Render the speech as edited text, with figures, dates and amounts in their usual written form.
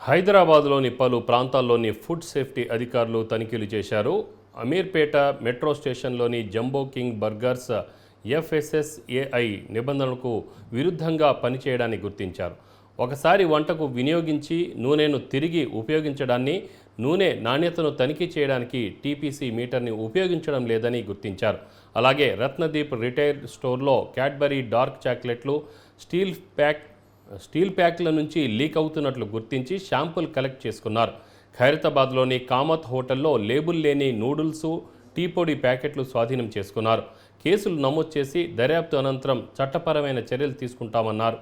హైదరాబాద్లోని పలు ప్రాంతాల్లోని ఫుడ్ సేఫ్టీ అధికారులు తనిఖీలు చేశారు. అమీర్పేట మెట్రో స్టేషన్లోని జంబో కింగ్ బర్గర్స్ ఎఫ్ఎస్ఎస్ఏఐ నిబంధనలకు విరుద్ధంగా పనిచేయడాన్ని గుర్తించారు. ఒకసారి వంటకు వినియోగించి నూనెను తిరిగి ఉపయోగించడాన్ని, నూనె నాణ్యతను తనిఖీ చేయడానికి టీపీసీ మీటర్ని ఉపయోగించడం లేదని గుర్తించారు. అలాగే రత్నదీప్ రిటైల్ స్టోర్లో క్యాడ్బరీ డార్క్ చాక్లెట్లు స్టీల్ ప్యాక్ల నుంచి లీక్ అవుతున్నట్లు గుర్తించి శాంపుల్ కలెక్ట్ చేసుకున్నారు. ఖైరతాబాద్లోని కామత్ హోటల్లో లేబుల్ లేని నూడిల్స్, టీ పొడి ప్యాకెట్లు స్వాధీనం చేసుకున్నారు. కేసులు నమోదు చేసి దర్యాప్తు అనంతరం చట్టపరమైన చర్యలు తీసుకుంటామన్నారు.